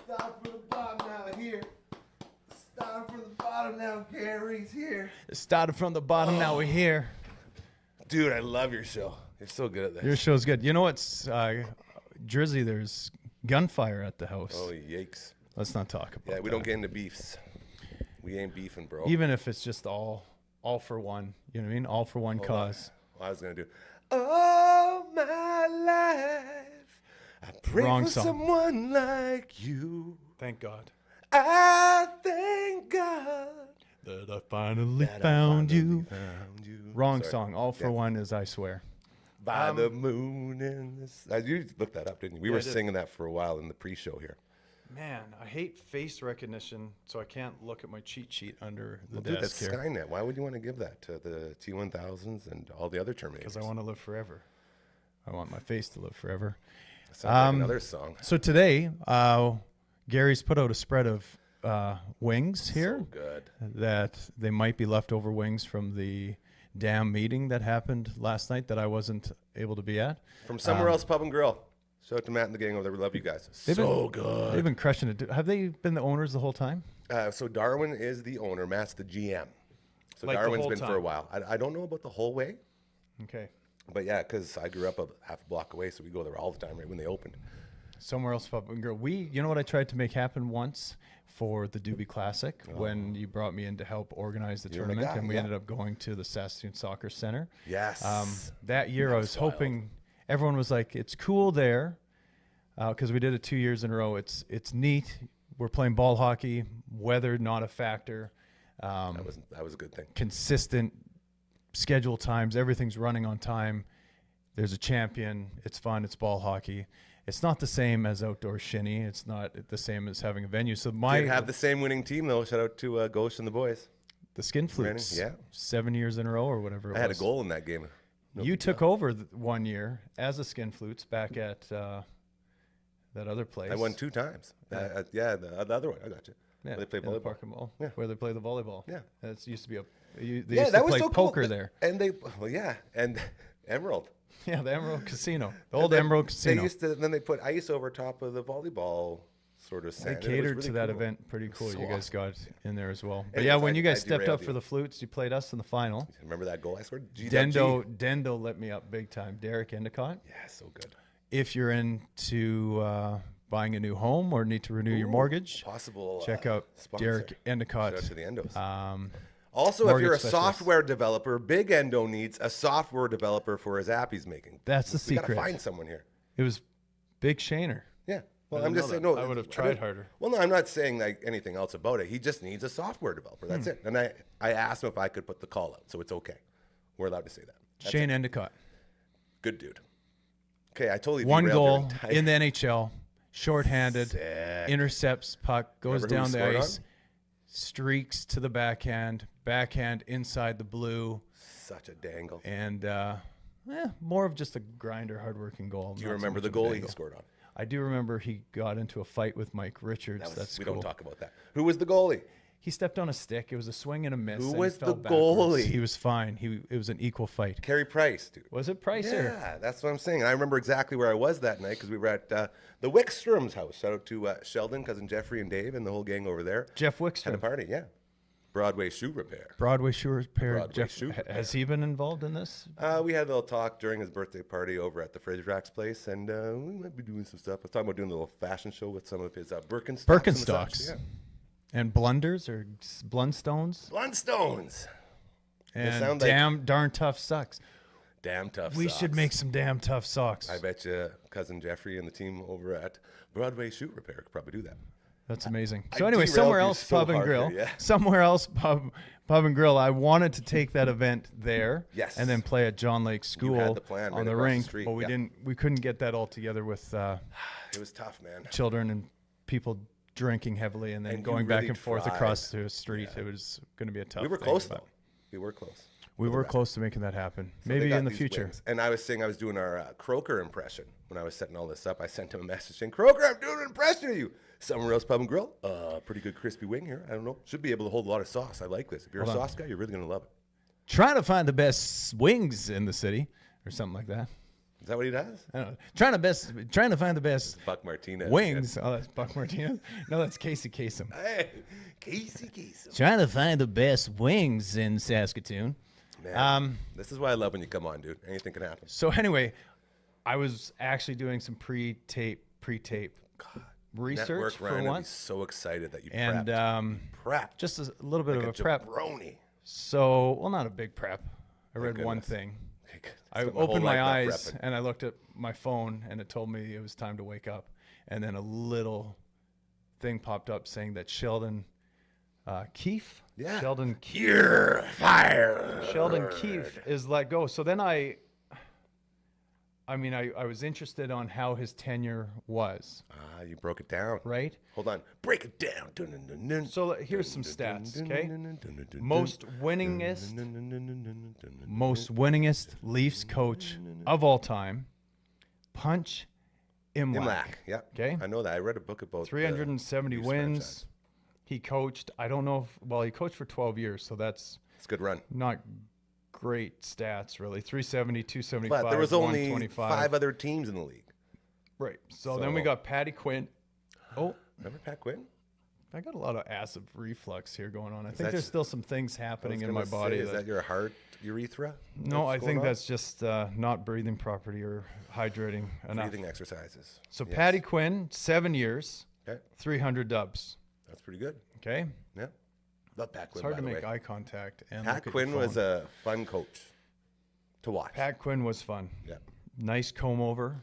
Start from the bottom, now here. Start from the bottom, now Gary's here. Started from the bottom, now we're here. Dude, I love your show. You're so good at this. Your show's good. You know what's, Jersey, there's gunfire at the house. Oh, yikes. Let's not talk about that. Yeah, we don't get into beefs. We ain't beefing, bro. Even if it's just all for one, you know what I mean? All for one cause. Well, I was going to do, all my life, I pray Wrong for song. someone like you. Thank God I thank God that I finally that I found finally you. found you. Wrong Sorry. song. All for one is I swear. By the moon and the sun. You looked that up, didn't you? We were I did. singing that for a while in the pre-show here. Man, I hate face recognition, so I can't look at my cheat sheet under the Dude, that's desk here. Skynet. Why would you want to give that to the T-1000s and all the other Terminators? Because I want to live forever. I want my face to live forever. Sounds like another song. So today, Gary's put out a spread of wings here. So good. That they might be leftover wings from the damn meeting that happened last night that I wasn't able to be at. From Somewhere Else Pub and Grill. Shout out to Matt and the gang over there. We love you guys. So good. They've been crushing it. Have they been the owners the whole time? So Darwin is the owner. Matt's the GM. So Like the Darwin's whole been for a time? while. I don't know about the whole way, Okay. but yeah, because I grew up a half a block away, so we go there all the time right when they opened. Somewhere Else Pub and Grill. You know what I tried to make happen once for the Doobie Classic when you brought me in to help organize the You're my tournament, guy, and we yeah. ended up going to the Saskatoon Soccer Center. Yes. That year I was hoping everyone was like, it's cool there because we did it 2 years in a row. It's neat. We're playing ball hockey, weather not a factor. That was a good thing. Consistent schedule times, everything's running on time. There's a champion. It's fun. It's ball hockey. It's not the same as outdoor shinny. It's not the same as having a venue. So Did have the same winning team though. Shout out to Ghost and the boys. the skin flutes, yeah. 7 years in a row or whatever it was. I had a goal in that game. No You big took deal. over 1 year as a skin flutes back at that other place. I won 2 times. The other one. I got you. Yeah, They play in the volleyball. Park and Mall, Yeah. where they play the volleyball. Yeah. That used to be they used to play poker there. And and Emerald. Yeah, the Emerald Casino, the old Emerald Casino. They used to. Then they put ice over top of the volleyball sort of They sand. catered really to that cool. event pretty cool. So You guys awesome. got in there as well. But Anyways, yeah, when you I guys stepped derailed up for you. the flutes, you played us in the final. Remember that goal I scored? Dendo let me up big time. Derek Endicott. Yeah, so good. If you're into buying a new home or need to renew your mortgage, Possible. check out sponsor. Derek Endicott. Shout out to the Endos. Mortgage Also, if you're a specialist. software developer, Big Endo needs a software developer for his app he's making. That's the We gotta secret. find someone here. It was Big Shaner. Yeah. Well, I I'm didn't just know saying. that. No, I would have I tried didn't- harder. Well, no, I'm not saying like anything else about it. He just needs a software developer. That's it. And I asked him if I could put the call out, so it's okay. We're allowed to say that. That's Shane it. Endicott. Good dude. Okay, I totally One derailed your goal entire- in the NHL, shorthanded, Sick. intercepts puck, goes Remember who down he the scored ice, on? streaks to the backhand inside the blue, Such a dangle. and more of just a grinder, hardworking goal. Do you not so remember much the of a goal he dangle. scored on? I do remember he got into a fight with Mike Richards. That's we cool. don't talk about that. Who was the goalie? He stepped on a stick. It was a swing and a miss. Who and he was fell the backwards. goalie? He was fine. It was an equal fight. Carey Price, dude. Was it Price or? Yeah, that's what I'm saying. And I remember exactly where I was that night because we were at the Wickstrom's house. Shout out to Sheldon, cousin Jeffrey, and Dave, and the whole gang over there. Jeff Had a Wickstrom, party, yeah. Broadway Shoe Repair. Broadway shoe repair. Broadway Jeff, shoe repair. has he been involved in this? We had a little talk during his birthday party over at the Fridge Rack's place, and we might be doing some stuff. I was talking about doing a little fashion show with some of his Birkenstocks. and such. Birkenstocks. Yeah. And blunders or blundstones Blundstones. and sound like- darn tough socks. Damn tough We socks. should make some damn tough socks. I bet you cousin Jeffrey and the team over at Broadway Shoe Repair could probably do that. That's amazing. I So anyway, derailed somewhere you else, so pub and hard grill. there, yeah. Somewhere else, pub and grill. I wanted to take that event there. Yes. And then play at John Lake School had the plan on right the across the rink, street, but we yeah. didn't. We couldn't get that all together with It was tough, man. children and people drinking heavily, and then And you going back really and forth tried. across the street. It was going to be a tough. We were thing, close, but though. We were close. We For the were record. close to making that happen. So they Maybe got in the these future. wings. And I was saying I was doing our Croker impression when I was setting all this up. I sent him a message saying, Croker, I'm doing an impression of you. Somewhere else, pub and grill. Pretty good crispy wing here. I don't know. Should be able to hold a lot of sauce. I like this. If you're Hold a on. sauce guy, you're really going to love it. Trying to find the best wings in the city, or something like that. Is that what he does? I don't know. Trying to find the best Buck Martinez. wings. Oh, that's Buck Martinez. No, that's Casey Kasem. Hey, Casey. Trying to find the best wings in Saskatoon. Man, this is why I love when you come on, dude. Anything can happen. So anyway, I was actually doing some pre-tape research Network for Ryan would be once, so excited that you and prepped. just a little bit Like of a prep. jabroni. So, well, not a big prep. I read one goodness. thing. Okay, good. I Spent whole opened my life not eyes prepping. and I looked at my phone and it told me it was time to wake up. And then a little thing popped up saying that Sheldon Keefe. Yeah. Sheldon Keefe. You're fired. Sheldon Keefe is let go. So then I was interested on how his tenure was, You broke it down. right? Hold on. Break it down. Dun, dun, dun, dun. So here's some stats, okay? Dun, dun, dun, dun, dun, Most dun, winningest, dun, dun, dun, dun, dun, dun, dun. most winningest Leafs coach of all time, Punch Imlach. Imlach. Yeah. Okay. I know that. I read a book about 370 Leafs wins. franchise. He coached, I don't know he coached for 12 years, so that's It's a good run. not great stats, really. 370, 275, But there was only 125. 5 other teams in the league. Right. So then we So- got Patty Quinn. Oh, Remember Pat Quinn? I got a lot of acid reflux here going on. I think that there's just- still some things I was happening in gonna my body. say, is that your heart urethra? No, I that's think going on? that's just not breathing properly or hydrating enough. breathing exercises. So Yes. Patty Quinn, 7 years, Okay. 300 dubs. That's pretty good. Okay. Yeah. Love Pat Quinn. It's hard by to the make way. eye contact. And Pat look at your Quinn was phone. a fun coach to watch. Pat Quinn was fun. Yeah. Nice comb over,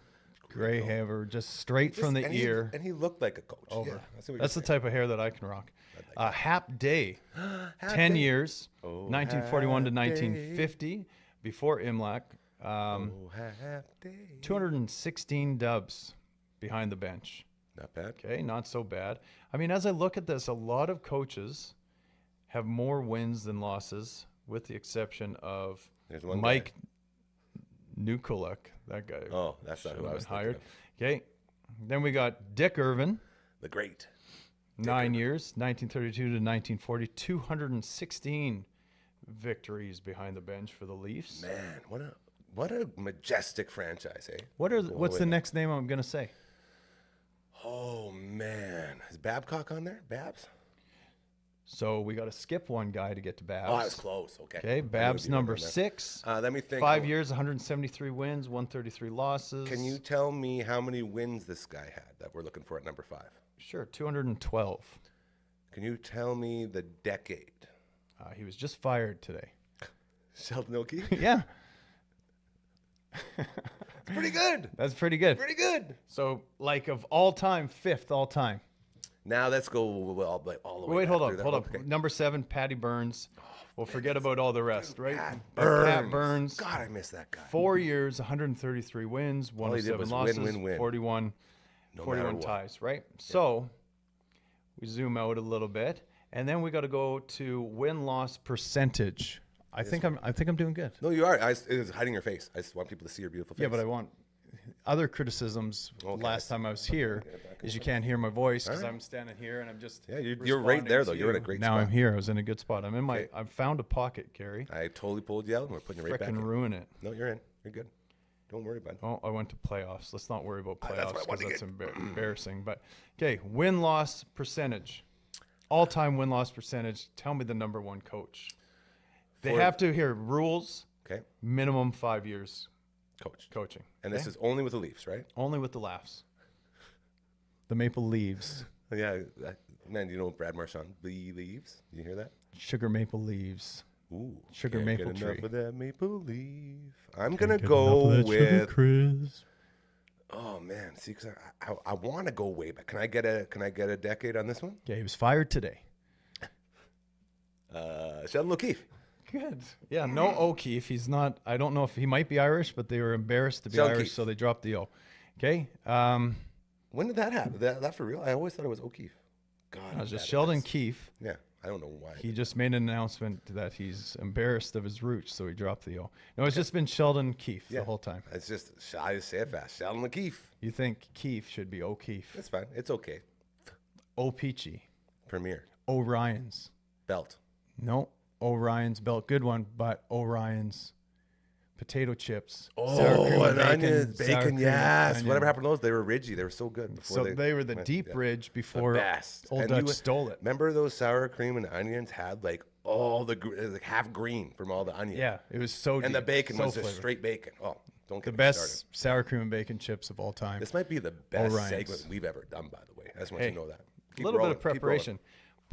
gray hair, just straight from the And ear and he looked like a coach. over. Yeah, that's what That's the type of hair that I can rock. Hap Day, 10 years, Oh, 1941 to Hap 1950, before Imlach. Oh, happy. 216 dubs behind the bench. Not bad. Okay, not so bad. I mean, as I look at this, a lot of coaches have more wins than losses, with the exception of There's one Mike Nukuluk, that guy. Oh, that's not who I was thinking hired. of. Okay, then we got Dick Irvin, The great. 9 years, 1932 to 1940, 216 victories behind the bench for the Leafs. Man, what a majestic franchise, eh? What's the next name I'm gonna say? Oh, man. Is Babcock on there? Babs? So we got to skip one guy to get to Babs. Oh, I was close. Okay. Okay, Babs number 6. Let me think. 5 years, 173 wins, 133 losses. Can you tell me how many wins this guy had that we're looking for at number 5? Sure, 212. Can you tell me the decade? He was just fired today. Sheldon O'Keefe? Yeah. Pretty good. That's pretty good. Pretty good. So, like, of all time, 5th all time. Now let's go all the way. Wait, hold back up, through hold that. up. Okay. Number 7, Patty Burns. We'll forget about all the rest, right? Pat Burns. God, I miss that guy. 4 years, 133 wins, All he did 107 was losses, win. 41 No 41 matter what. ties, right? So we zoom out a little bit, and then we got to go to win-loss percentage. I think I'm doing good. No, you are. It was hiding your face. I just want people to see your beautiful face. Yeah, but I want other criticisms. Okay. Last time I was here is you can't hear my voice because I'm standing here and I'm just Yeah, you're right there, though. responding to You're in a you. great Now spot. I'm here. I was in a good spot. I'm in my. I've found a pocket, Gary. I totally pulled you out, and we're putting you right back Frickin' in. ruin it. No, you're in. You're good. Don't worry, bud. Oh, I went to playoffs. Let's not worry about That's playoffs what I wanted because to that's embarrassing. But okay, win-loss percentage, all-time win-loss percentage. Tell me the number one coach. They For- have to hear rules. Okay, Minimum 5 years coach. coaching. And this is only with the Leafs, right? Only with the laughs. The Maple Leaves, Yeah, man. You know Brad Marchand believes. You hear that? sugar maple leaves. Ooh, Sugar can't maple get enough tree. of that maple leaf. I'm gonna go with. Oh man, see, because I want to go way back. Can I get a decade on this one? Okay, he was fired today. Sheldon O'Keefe. Good. Yeah, no O'Keefe. He's not. I don't know if he might be Irish, but they were embarrassed to be Sheldon Irish, Keefe. so they dropped the O. Okay. When did that happen? That for real? I always thought it was O'Keefe. God, It was I'm just bad at Sheldon this. Keefe. Yeah, I don't know why. He just made an announcement that he's embarrassed of his roots, so he dropped the O. No, it's just been Sheldon Keefe the whole time. It's just I just say it fast. Sheldon O'Keefe. You think Keefe should be O'Keefe. It's fine. It's okay. O'Peachy. Premier O'Ryan's. belt. No, O'Ryan's belt. Good one, but O'Ryan's potato chips. Oh, sour cream and and onions, sour bacon, cream and yes. onion. Whatever happened to those? They were Ridgy. They were so good. Before So they were the went- deep yeah. ridge The before best. Old And Dutch you- stole it. Remember those sour cream and onions had like all the like half green from all the onion. Yeah, it was so And the deep, bacon so was just flavored. straight bacon. Oh, don't The get me best started. sour cream and bacon chips of all time. This might be the best Orion's. segment we've ever done, by the way. I just want Hey, you to know that. A Keep little rolling, bit of keep rolling. preparation.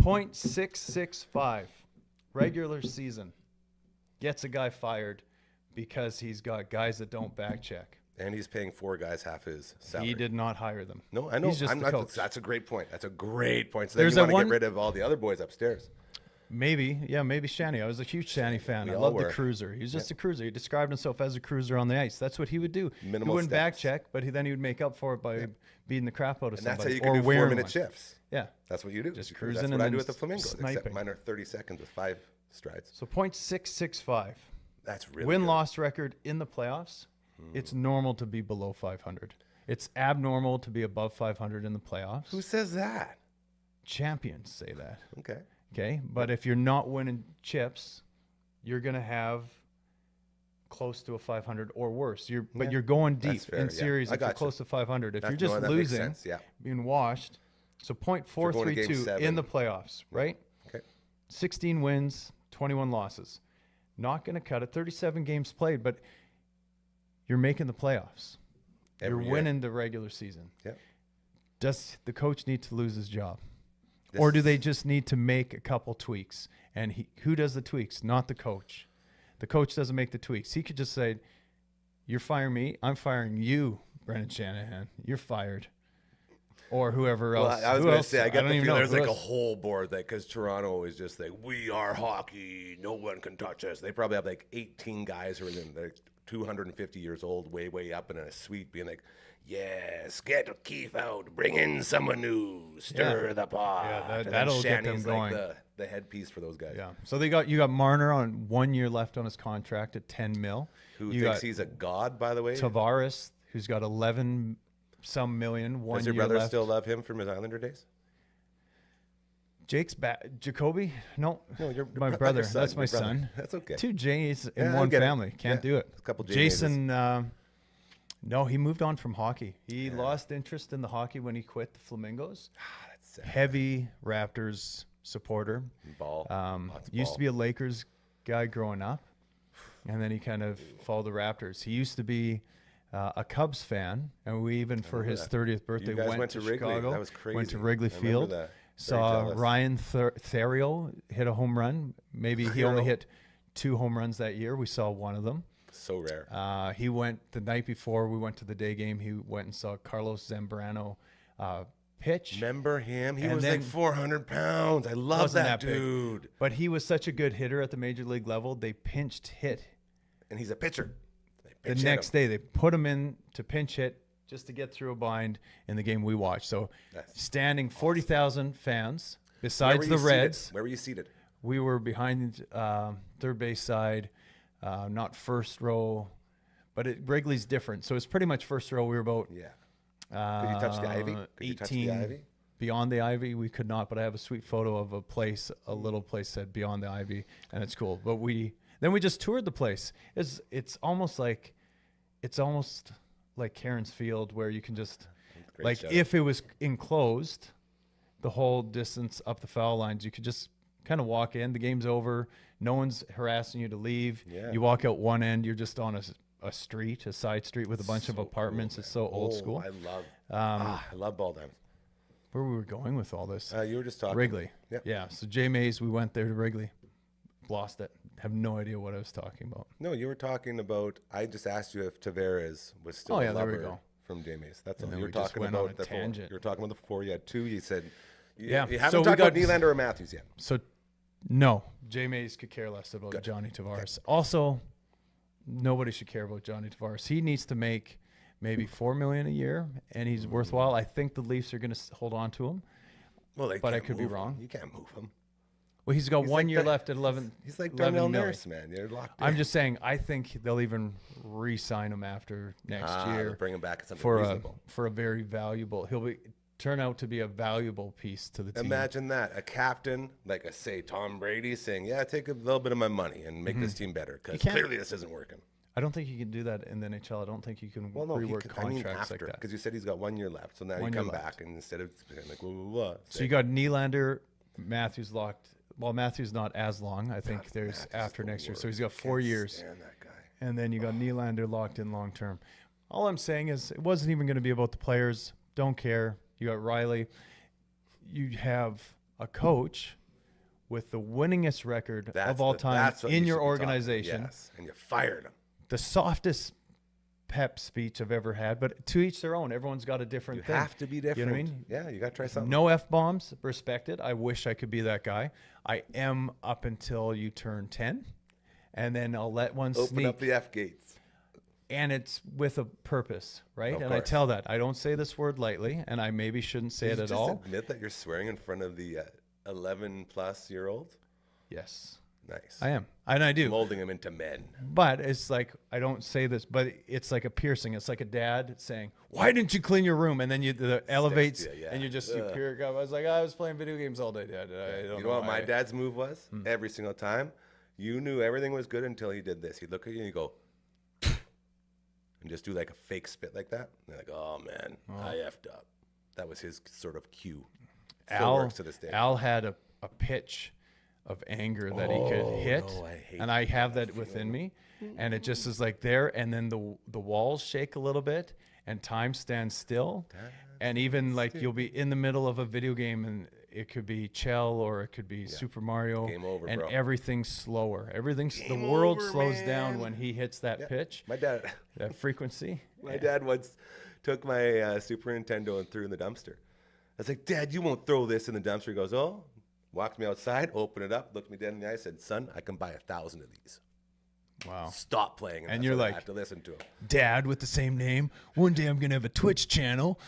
0.665 regular season gets a guy fired because he's got guys that don't back check. And he's paying 4 guys half his salary. He did not hire them. No, I know. He's just I'm the not, coach. That's a great point. That's a great point. So There's then that you want to one- get rid of all the other boys upstairs. Maybe, yeah, maybe Shanny. I was a huge Shanny fan. We I all loved were. the cruiser. He was just a cruiser. He described himself as a cruiser on the ice. That's what he would do. Minimal he wouldn't back steps. check, but then he would make up for it by beating the crap out of And that's how somebody you can or do wearing 4-minute one. shifts. Yeah. That's what you do. Just That's cruising what and I then do with the Flamingos, except sniping. mine are 30 seconds with 5 strides. So 0.665. That's really good. Win-loss record in the playoffs. It's normal to be below 500. It's abnormal to be above 500 in the playoffs. Who says that? Champions say that. Okay. Okay, but if you're not winning chips, you're gonna have close to a 500 or worse. But you're going that's deep fair, in yeah. series I if you're gotcha. close to 500. If That- you're just no, that makes losing, sense, yeah. being washed, so going to game 0.432 in 7. the playoffs, right? Okay. 16 wins, 21 losses. Not gonna cut it. 37 games played, but you're making the playoffs. Every you're year. winning the regular season. Yeah. Does the coach need to lose his job? Or do they just need to make a couple tweaks? And who does the tweaks? Not the coach. The coach doesn't make the tweaks. He could just say, "You're firing me. I'm firing you, Brendan Shanahan. You're fired." Or whoever Well, else. I was Who going to else? say, I get don't the even feeling know. there's Who like a else? whole board that because Toronto is just like, we are hockey. No one can touch us. They probably have like 18 guys who are in like 250 years old, way up in a suite being like, yes, get Keith out. Bring in someone new. Stir the pot. Yeah, And then that'll get them Shanny's going. like the headpiece for those guys. Yeah. So you got Marner on 1 year left on his contract at 10 mil. Who You thinks got he's a god, by the way? Tavares, who's got 11 some million. 1 Does year your brother left. still love him from his Islander days? Jake's back. Jacoby? No, No, my not brother. your son, That's your my brother. son. That's okay. 2 J's in Yeah, I one get it. family. Can't Yeah, do it. a couple J Jason No, he moved on from hockey. He lost interest in the hockey when he quit the Flamingos. That's sad. Heavy Raptors supporter. Ball. Used to be a Lakers guy growing up, and then he kind of followed the Raptors. He used to be a Cubs fan, and we even for his 30th birthday went to Wrigley. Chicago. That was crazy. Went to Wrigley I remember Field. that. Saw jealous. Ryan Theriot hit a home run. Maybe he only hit 2 home runs that year. We saw one of them. So rare. He went the night before we went to the day game. He went and saw Carlos Zambrano pitch. Remember him? He And was then- like 400 pounds. I love Wasn't that that big. dude. But he was such a good hitter at the major league level. They pinched hit. And he's a pitcher. They The pinch hit next him. day, they put him in to pinch hit just to get through a bind in the game we watched. So That's standing 40,000 fans Where besides were the you seated? Reds. Where were you seated? We were behind third base side, not first row, but Wrigley's different. So it's pretty much first row. We were about Yeah. Could you touch the ivy? Could you touch the 18 ivy? beyond the ivy. We could not, but I have a sweet photo of a little place said beyond the ivy, and it's cool. But we just toured the place. It's almost like Cairns Field, where you can just Great like shout. if it was enclosed, the whole distance up the foul lines, you could just kind of walk in. The game's over. No one's harassing you to leave. Yeah. You walk out one end, you're just on a side street with a bunch of So apartments. cool, It's so old school. I love ball dimes. Where we were going with all this? You were just talking. Wrigley. Yep. Yeah. So Jay Mays, we went there to Wrigley. Lost it. Have no idea what I was talking about. No, you were talking about. I just asked you if Tavares was still Oh, a yeah, there we lover go. from Jamies. That's all. then You were we just talking went on about a the tangent. You were talking about the 4. You had 2. You said. Yeah, You so haven't we talked about got- Nylander or Matthews yet. So, no, Jay Mays could care less about Johnny Tavares. Also, nobody should care about Johnny Tavares. He needs to make maybe $4 million a year, and he's worthwhile. I think the Leafs are going to hold on to him. Well, But I could be wrong. You can't move him. Well, he's got He's 1 like year the- left at 11. He's like 11 Darnell million. Nurse, man. You're locked in. I'm just saying. I think they'll even re-sign him after next year Bring him back at something for reasonable. a very valuable. He'll turn out to be a valuable piece to the team. Imagine that. A captain, like say Tom Brady, saying, yeah, take a little bit of my money and make this team better because can't- clearly this isn't working. I don't think you can do that in the NHL. I don't think you can Well, no, rework contracts like that. because you said he's got 1 year left. So now 1 you year come left. back and instead of saying like, blah, So you got Nylander, Matthews locked. Well, Matthews not as long. I think there's Matthews after is the next year. So worst. he's got 4 years. Stand that guy. And then you got Nylander locked in long term. All I'm saying is it wasn't even going to be about the players. Don't care. You got Riley. You have a coach with the winningest record of all time that's what in you your should be talking about. organization. Yes, and you fired him. The softest pep speech I've ever had, but to each their own. Everyone's got a different You thing. have to be different. You know what I mean? Yeah, you got to try something. No F-bombs, respected. I wish I could be that guy. I am up until you turn 10, and then I'll let one Open sneak. up the F gates. And it's with a purpose, right? Of And I course. tell that. I don't say this word lightly, and I maybe shouldn't say it Did at you just all. admit that you're swearing in front of the 11-plus-year-old? Yes, Nice. I am. And I do. Molding them into men. But it's like, I don't say this, but it's like a piercing. It's like a dad saying, why didn't you clean your room? And then the elevates, you, yeah. and you peer up. I was like, I was playing video games all day, Dad. I don't You know what why. my dad's move was? Every single time, you knew everything was good until he did this. He'd look at you and he'd go, and just do like a fake spit like that. And they're like, oh man, I effed up. That was his sort of cue. Still works to this day. Al had a pitch of anger that he could hit, no, I hate and I have that within me, and it just is like there, and then the walls shake a little bit, and time stands still, and even like you'll be in the middle of a video game, and it could be Chell or it could be Super Mario, Game over, and bro. everything's slower. Everything's the Game world over, slows man. down when he hits that pitch, My dad, that frequency. my dad once took my Super Nintendo and threw it in the dumpster. I was like, Dad, you won't throw this in the dumpster. He goes, oh. Walked me outside, opened it up, looked me dead in the eye, said, son, I can buy 1,000 of these. Wow. Stop playing. And that's you're what I like, have to listen to him. Dad with the same name. One day I'm gonna have a Twitch channel.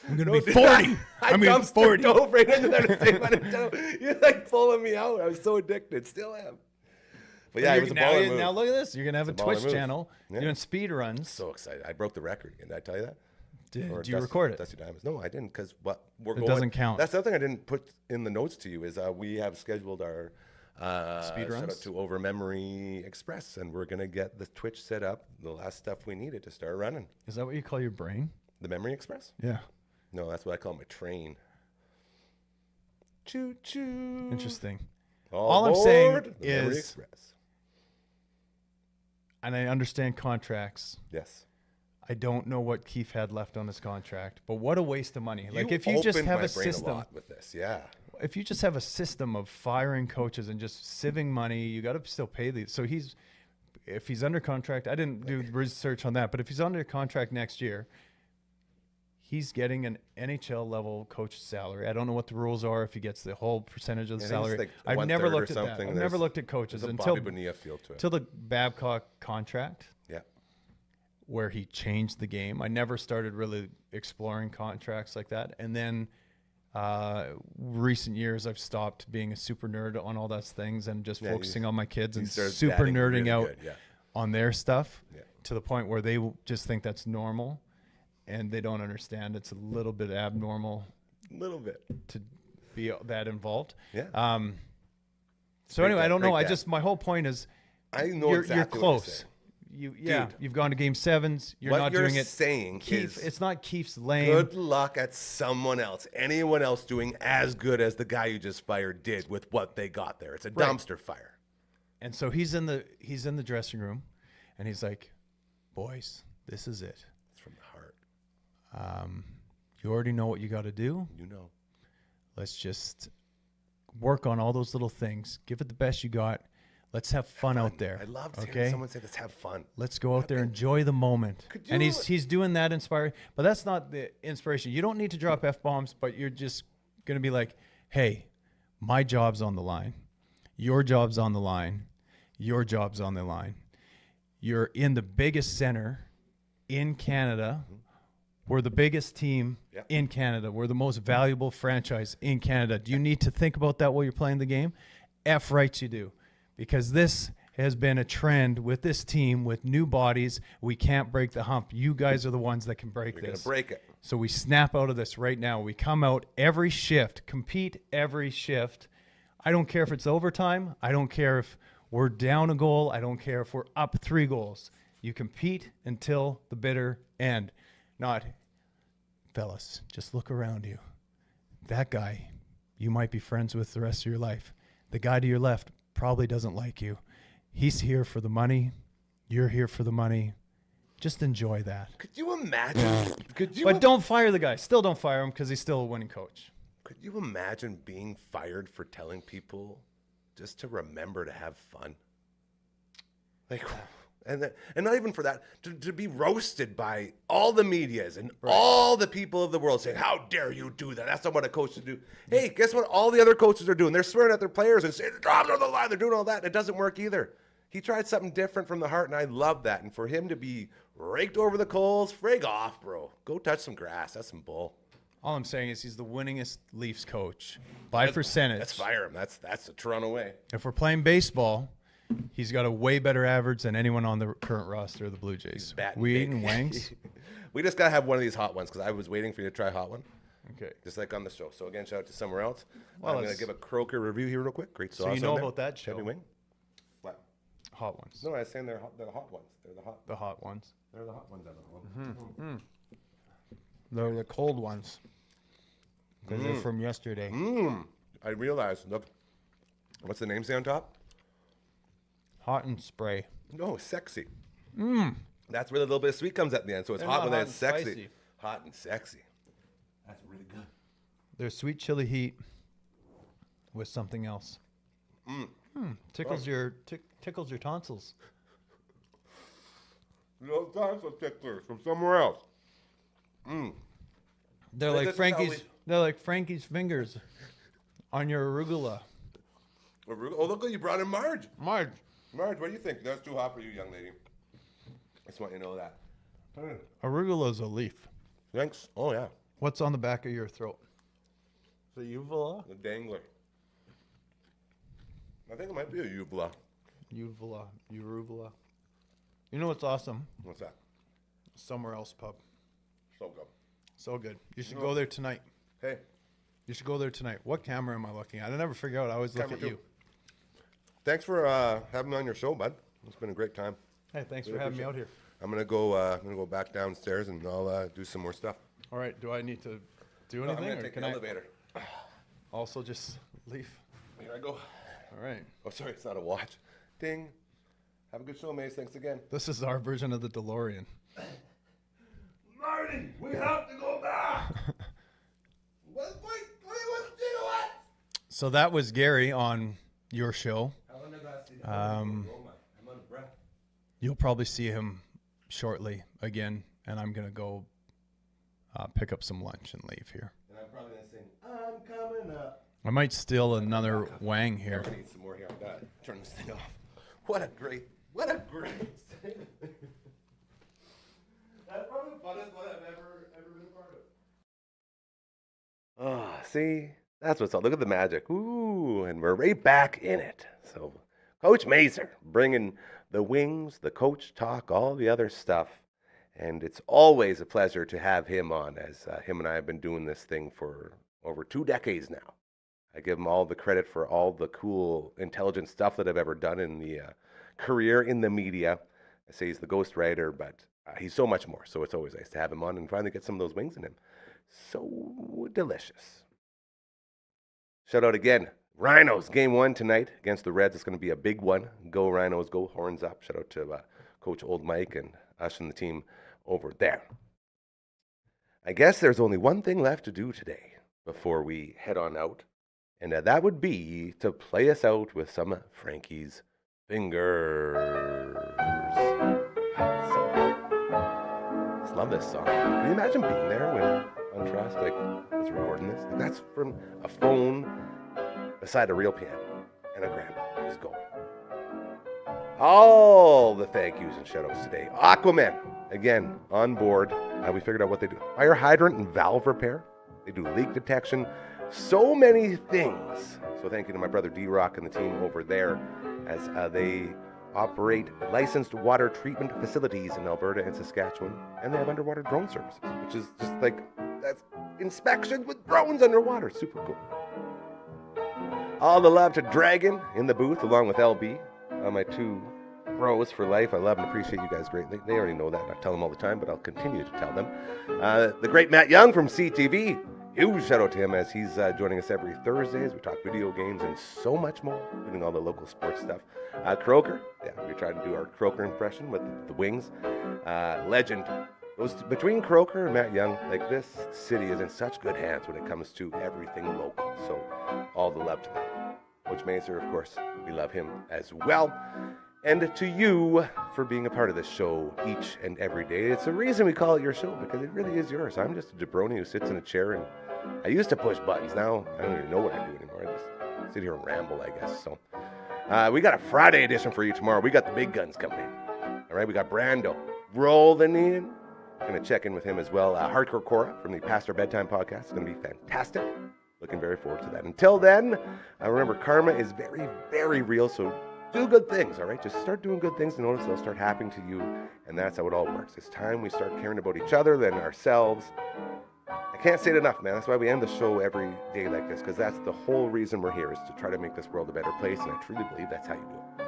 I'm gonna be 40. I'm gonna be 40. Dove right into there to save my Nintendo. You're like pulling me out. I was so addicted. Still am. But yeah, it was a baller move. Now look at this. You're gonna have a It's a baller Twitch move. channel Yeah. doing speed runs. So excited. I broke the record again. Did I tell you that? Or Do you Dusty- record it? Dusty Diamonds. No, I didn't, because what we're It going. doesn't count. That's the other thing I didn't put in the notes to you is we have scheduled our Speed Shout out runs? to Over Memory Express, and we're going to get the Twitch set up, the last stuff we needed to start running. Is that what you call your brain? The Memory Express? Yeah. No, that's what I call my train. Choo-choo. Interesting. All I'm saying aboard the Memory is- Express. And I understand contracts. Yes. I don't know what Keefe had left on his contract, but what a waste of money. Like, You if you just opened have my a brain system, lot with this, yeah. if you just have a system of firing coaches and just sieving money, you got to still pay these. So if he's under contract, I didn't do research on that, but if he's under contract next year, he's getting an NHL level coach salary. I don't know what the rules are if he gets the whole percentage of the I think it's salary. like I've never 1/3 or looked at that. something. I've never There's- looked at coaches There's a until Bobby Bonilla feel to it. the Babcock contract, Yeah. where he changed the game. I never started really exploring contracts like that. And then recent years, I've stopped being a super nerd on all those things and just Yeah, focusing on my kids you and started super batting nerding really out good, yeah. on their stuff Yeah. to the point where they just think that's normal and they don't understand it's a little bit abnormal A little bit. to be that involved. Yeah. So Break anyway, I that- don't know. break I that. just, my whole point is I know you're exactly what you're close. saying. You've Dude. gone to game sevens. You're What not you're doing it. saying Keefe, is it's not Keefe's lane. good luck at someone else, anyone else doing as good as the guy you just fired did with what they got there. It's a Right. dumpster fire. And so he's in the dressing room, and he's like, "Boys, this is it. It's from the heart. You already know what you got to do. You know. Let's just work on all those little things. Give it the best you got. Let's have fun out there. I love hearing okay? someone say, let's have fun. Let's go out there, enjoy the moment." Could And you- he's doing that inspiring, but that's not the inspiration. You don't need to drop F-bombs, but you're just going to be like, "Hey, my job's on the line. Your job's on the line. Your job's on the line. You're in the biggest center in Canada. We're the biggest team Yeah. in Canada. We're the most valuable franchise in Canada. Do you need to think about that while you're playing the game? F right you do. Because this has been a trend with this team, with new bodies. We can't break the hump. You guys are the ones that can break You're going this. to break it. So we snap out of this right now. We come out every shift, compete every shift. I don't care if it's overtime. I don't care if we're down a goal. I don't care if we're up 3 goals. You compete until the bitter end. Not, fellas, just look around you. That guy, you might be friends with the rest of your life. The guy to your left probably doesn't like you. He's here for the money. You're here for the money. Just enjoy that. Could you imagine? But don't fire the guy. Still don't fire him because he's still a winning coach. Could you imagine being fired for telling people just to remember to have fun? Like, and not even for that, to be roasted by all the medias and all the people of the world saying, "How dare you do that? That's not what a coach should do." Hey, guess what? All the other coaches are doing. They're swearing at their players and saying, "Jobs on the line." They're doing all that. And it doesn't work either. He tried something different from the heart, and I love that. And for him to be raked over the coals, frig off, bro. Go touch some grass. That's some bull. All I'm saying is he's the winningest Leafs coach by percentage. Let's fire him. That's the Toronto way. If we're playing baseball, he's got a way better average than anyone on the current roster of the Blue Jays. batting We big. eating wangs? We just gotta have one of these hot ones because I was waiting for you to try a hot one, Okay. just like on the show. So again, shout out to somewhere else. Well, I'm gonna it's- give a Croaker review here real quick. Great sauce. So you know on there. about that show? Heavy wing. What? Hot ones. No, I was saying they're the hot ones. They're the hot. The hot ones. They're the hot ones. I don't know. They're the cold ones. Because they're from yesterday. I realized. Look, what's the name say on top? Hot and spray. No, sexy. That's where the little bit of sweet comes at the end. So it's They're hot, not but then hot it's and sexy. spicy. Hot and sexy. That's really good. They're sweet chili heat with something else. Tickles your tonsils. No time for ticklers from somewhere else. They're This like is how Frankie's. we- They're like Frankie's fingers on your arugula. Oh, look what you brought in Marge. Marge. Marge, what do you think? That's too hot for you, young lady. I just want you to know that. Arugula's a leaf. Thanks. Oh, yeah. What's on the back of your throat? The uvula. The dangler. I think it might be a uvula. Uvula. Uruvula. You know what's awesome? What's that? Somewhere else pub. So good. So good. You should go there tonight. Hey, You should go there tonight. What camera am I looking at? I never figure out. I always look Camera at two. you. thanks for having me on your show, bud. It's been a great time. Hey, thanks for having me out here. I'm gonna go back downstairs and I'll do some more stuff. All right. Do I need to do anything? I'm gonna or take can the I elevator. also just leave? Here I go. All right. Oh, sorry, it's not a watch. Ding. Have a good show, Mace. Thanks again. This is our version of the DeLorean. Marty, we have to go back. What? So that was Gary on your show. You'll probably see him shortly again, and I'm gonna go pick up some lunch and leave here. And I'm probably gonna sing, I'm coming up. I might steal another wang here. I need some more here. I gotta turn this thing off. What a great statement. That's probably the funnest one I've ever been a part of. Oh, see? That's what's up. Look at the magic. Ooh, and we're right back in it. So, Coach Mazer bringing the wings, the coach talk, all the other stuff. And it's always a pleasure to have him on, as him and I have been doing this thing for over 2 decades now. I give him all the credit for all the cool, intelligent stuff that I've ever done in the career in the media. I say he's the ghostwriter, but he's so much more. So it's always nice to have him on and finally get some of those wings in him. So delicious. Shout out again. Rhinos, game 1 tonight against the Reds. It's going to be a big one. Go Rhinos, go horns up. Shout out to Coach Old Mike and us and the team over there. I guess there's only one thing left to do today before we head on out, and that would be to play us out with some Frankie's Fingers. Just love this song. Can you imagine being there when On Trust was recording this? That's from a phone beside a real piano and a grandpa just going. All the thank yous and shout-outs today. Aquaman, again, on board. We figured out what they do. Fire hydrant and valve repair. They do leak detection. So many things. So thank you to my brother D-Rock and the team over there as they operate licensed water treatment facilities in Alberta and Saskatchewan. And they have underwater drone services, which is just like, that's inspections with drones underwater. Super cool. All the love to Dragon in the booth along with LB. My 2 bros for life. I love and appreciate you guys greatly. They already know that. I tell them all the time, but I'll continue to tell them. The great Matt Young from CTV. Huge shout out to him as he's joining us every Thursday as we talk video games and so much more, including all the local sports stuff. Croker. Yeah, we tried to do our Croker impression with the wings. Legend. Between Croker and Matt Young, like, this city is in such good hands when it comes to everything local. So all the love to them. Coach Mazer, of course, we love him as well. And to you for being a part of this show each and every day. It's the reason we call it your show, because it really is yours. I'm just a jabroni who sits in a chair, and I used to push buttons. Now I don't even know what I do anymore. I just sit here and ramble, I guess. So we got a Friday edition for you tomorrow. We got the big guns coming in. All right, we got Brando rolling in. Going to check in with him as well. Hardcore Cora from the Pastor Bedtime podcast. It's going to be fantastic. Looking very forward to that. Until then, remember, karma is very, very real, so do good things, all right? Just start doing good things and notice they'll start happening to you, and that's how it all works. It's time we start caring about each other than ourselves. I can't say it enough, man. That's why we end the show every day like this, because that's the whole reason we're here, is to try to make this world a better place, and I truly believe that's how you do it.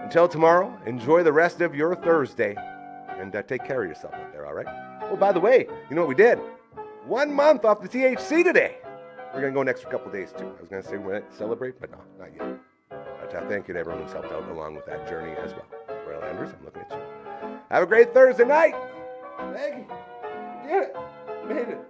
Until tomorrow, enjoy the rest of your Thursday, and take care of yourself out there, all right? Oh, by the way, you know what we did? 1 month off the THC today. We're going to go an extra couple days, too. I was going to say we're going to celebrate, but no, not yet. But thank you to everyone who's helped out along with that journey as well. Royal Andrews, I'm looking at you. Have a great Thursday night. Thank you. You did it. You made it.